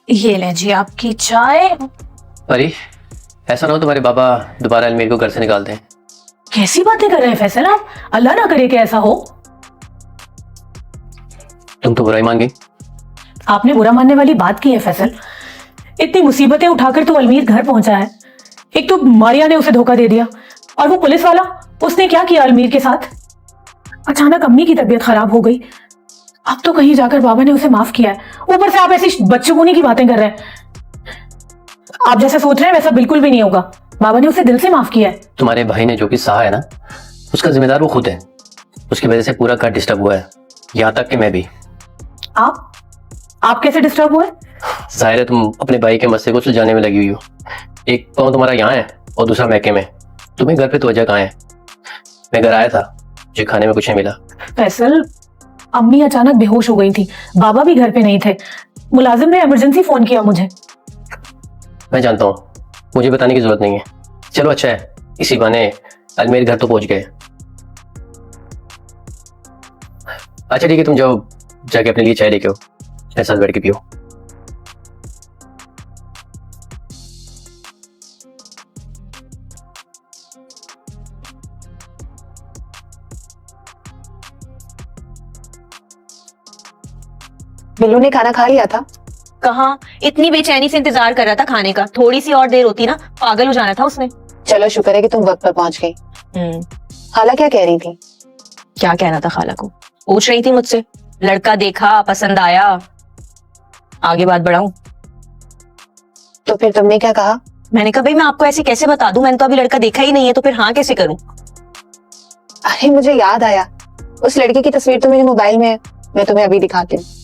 یہ لیں جی آپ کی چائے. پری ایسا نہ ہو تمہارے بابا دوبارہ المیر کو گھر سے نکال دیں. کیسی باتیں کر رہے ہیں فیصل آپ؟ اللہ نہ کرے کہ ایسا ہو. تم تو برائی مان گئی. آپ نے برا ماننے والی بات کی ہے فیصل. اتنی مصیبتیں اٹھا کر تو المیر گھر پہنچا ہے. ایک تو ماریا نے اسے دھوکہ دے دیا اور وہ پولیس والا اس نے کیا کیا المیر کے ساتھ. اچانک امی کی طبیعت خراب ہو گئی. اب تو کہیں جا کر بابا نے اسے معاف کیا ہے. اوپر سے آپ ایسی بچگونی کی باتیں کر رہے ہیں. آپ جیسا سوچ رہے ہیں ویسا بالکل بھی نہیں ہوگا. بابا نے اسے دل سے معاف کیا ہے. تمہارے بھائی نے جو بھی سہا ہے نا اس کا ذمہ دار وہ خود ہے. اس کی وجہ سے پورا گھر ڈسٹرب ہوا ہے, یہاں تک کہ میں بھی. آپ کیسے ڈسٹرب ہوئے؟ ظاہر ہے تم اپنے بھائی کے مسئلے کو سلجھانے میں لگی ہوئی ہو. ایک پاؤں تمہارا یہاں ہے اور دوسرا میکے میں. تمہیں گھر پہ توجہ کہاں ہے؟ میں گھر آیا تھا, مجھے کھانے میں کچھ نہیں ملا. فیصل امی اچانک بے ہوش ہو گئی تھی, بابا بھی گھر پہ نہیں تھے. ملازم نے ایمرجنسی فون کیا مجھے. میں جانتا ہوں, مجھے بتانے کی ضرورت نہیں ہے. چلو اچھا ہے, اسی بہانے المیر گھر تو پہنچ گئے. اچھا ٹھیک ہے, تم جاؤ جا کے اپنے لیے چائے لے کے آؤ, میرے ساتھ بیٹھ کے پیو. بلو نے کھانا کھا لیا تھا؟ کہاں, اتنی بے چینی سے انتظار کر رہا تھا کھانے کا. تھوڑی سی اور دیر ہوتی نا پاگل ہو جانا تھا اس نے. چلو شکر ہے کہ تم وقت پر پہنچ گئی. خالہ کیا کہہ رہی تھی؟ کیا کہنا تھا خالہ کو, پوچھ رہی تھی مجھ سے, لڑکا دیکھا پسند آیا, آگے بات بڑھاؤں. تو پھر تم نے کیا کہا؟ میں نے کہا بھائی میں آپ کو ایسے کیسے بتا دوں, میں نے تو ابھی لڑکا دیکھا ہی نہیں ہے, تو پھر ہاں کیسے کروں. ارے مجھے یاد آیا, اس لڑکی کی تصویر تو میرے موبائل میں ہے, میں تمہیں ابھی دکھاتی ہوں.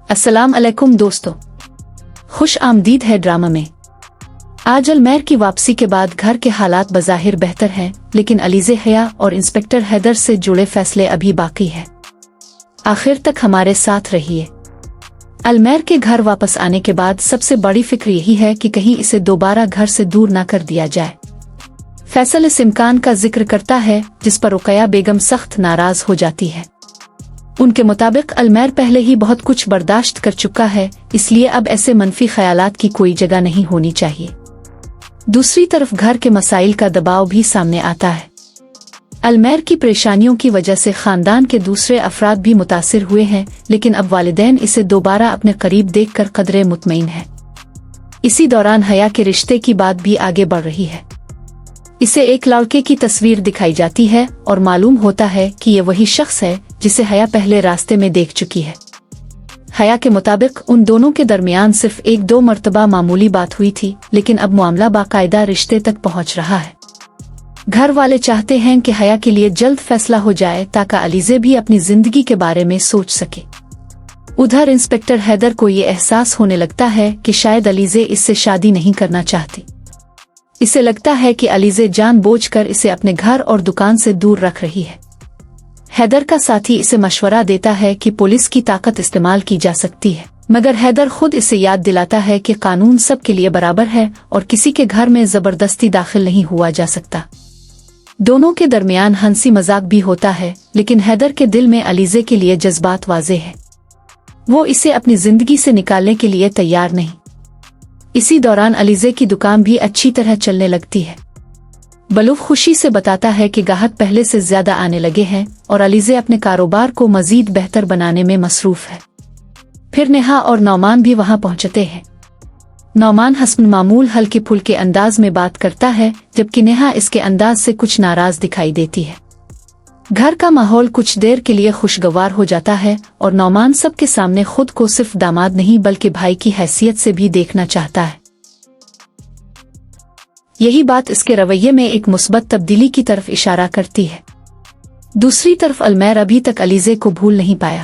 السلام علیکم دوستو, خوش آمدید ہے ڈرامہ میں. آج المیر کی واپسی کے بعد گھر کے حالات بظاہر بہتر ہیں, لیکن علیزہ حیا اور انسپکٹر حیدر سے جڑے فیصلے ابھی باقی ہیں. آخر تک ہمارے ساتھ رہیے. المیر کے گھر واپس آنے کے بعد سب سے بڑی فکر یہی ہے کہ کہیں اسے دوبارہ گھر سے دور نہ کر دیا جائے. فیصل اس امکان کا ذکر کرتا ہے جس پر رقیہ بیگم سخت ناراض ہو جاتی ہے. ان کے مطابق المیر پہلے ہی بہت کچھ برداشت کر چکا ہے, اس لیے اب ایسے منفی خیالات کی کوئی جگہ نہیں ہونی چاہیے. دوسری طرف گھر کے مسائل کا دباؤ بھی سامنے آتا ہے. المیر کی پریشانیوں کی وجہ سے خاندان کے دوسرے افراد بھی متاثر ہوئے ہیں, لیکن اب والدین اسے دوبارہ اپنے قریب دیکھ کر قدرے مطمئن ہیں. اسی دوران حیا کے رشتے کی بات بھی آگے بڑھ رہی ہے. اسے ایک لڑکے کی تصویر دکھائی جاتی ہے اور معلوم ہوتا ہے کہ یہ وہی شخص ہے جسے حیا پہلے راستے میں دیکھ چکی ہے. حیا کے مطابق ان دونوں کے درمیان صرف 1-2 مرتبہ معمولی بات ہوئی تھی, لیکن اب معاملہ باقاعدہ رشتے تک پہنچ رہا ہے. گھر والے چاہتے ہیں کہ حیا کے لیے جلد فیصلہ ہو جائے تاکہ علیزہ بھی اپنی زندگی کے بارے میں سوچ سکے. ادھر انسپکٹر حیدر کو یہ احساس ہونے لگتا ہے کہ شاید علیزہ اس سے شادی نہیں کرنا چاہتی. اسے لگتا ہے کہ علیزہ جان بوجھ کر اسے اپنے گھر اور دکان سے دور رکھ رہی ہے. حیدر کا ساتھی اسے مشورہ دیتا ہے کہ پولیس کی طاقت استعمال کی جا سکتی ہے, مگر حیدر خود اسے یاد دلاتا ہے کہ قانون سب کے لیے برابر ہے اور کسی کے گھر میں زبردستی داخل نہیں ہوا جا سکتا. دونوں کے درمیان ہنسی مذاق بھی ہوتا ہے, لیکن حیدر کے دل میں علیزہ کے لیے جذبات واضح ہے. وہ اسے اپنی زندگی سے نکالنے کے لیے تیار نہیں. اسی دوران علیزہ کی دکان بھی اچھی طرح چلنے لگتی ہے. بلوف خوشی سے بتاتا ہے کہ گاہک پہلے سے زیادہ آنے لگے ہیں اور علیزہ اپنے کاروبار کو مزید بہتر بنانے میں مصروف ہے. پھر نیہا اور نعمان بھی وہاں پہنچتے ہیں. نعمان حسب معمول ہلکے پھلکے انداز میں بات کرتا ہے, جبکہ نیہا اس کے انداز سے کچھ ناراض دکھائی دیتی ہے. گھر کا ماحول کچھ دیر کے لیے خوشگوار ہو جاتا ہے اور نعمان سب کے سامنے خود کو صرف داماد نہیں بلکہ بھائی کی حیثیت سے بھی دیکھنا چاہتا ہے. یہی بات اس کے رویے میں ایک مثبت تبدیلی کی طرف اشارہ کرتی ہے. دوسری طرف المیر ابھی تک علیزہ کو بھول نہیں پایا.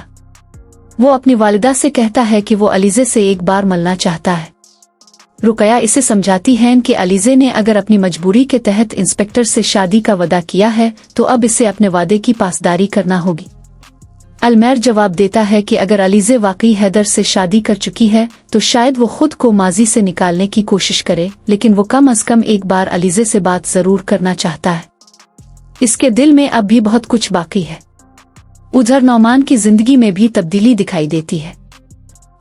وہ اپنی والدہ سے کہتا ہے کہ وہ علیزہ سے ایک بار ملنا چاہتا ہے. رقیہ اسے سمجھاتی ہیں کہ علیزہ نے اگر اپنی مجبوری کے تحت انسپکٹر سے شادی کا وعدہ کیا ہے تو اب اسے اپنے وعدے کی پاسداری کرنا ہوگی. المیر جواب دیتا ہے کہ اگر علیزہ واقعی حیدر سے شادی کر چکی ہے تو شاید وہ خود کو ماضی سے نکالنے کی کوشش کرے, لیکن وہ کم از کم ایک بار علیزہ سے بات ضرور کرنا چاہتا ہے. اس کے دل میں اب بھی بہت کچھ باقی ہے. ادھر نعمان کی زندگی میں بھی تبدیلی دکھائی دیتی ہے.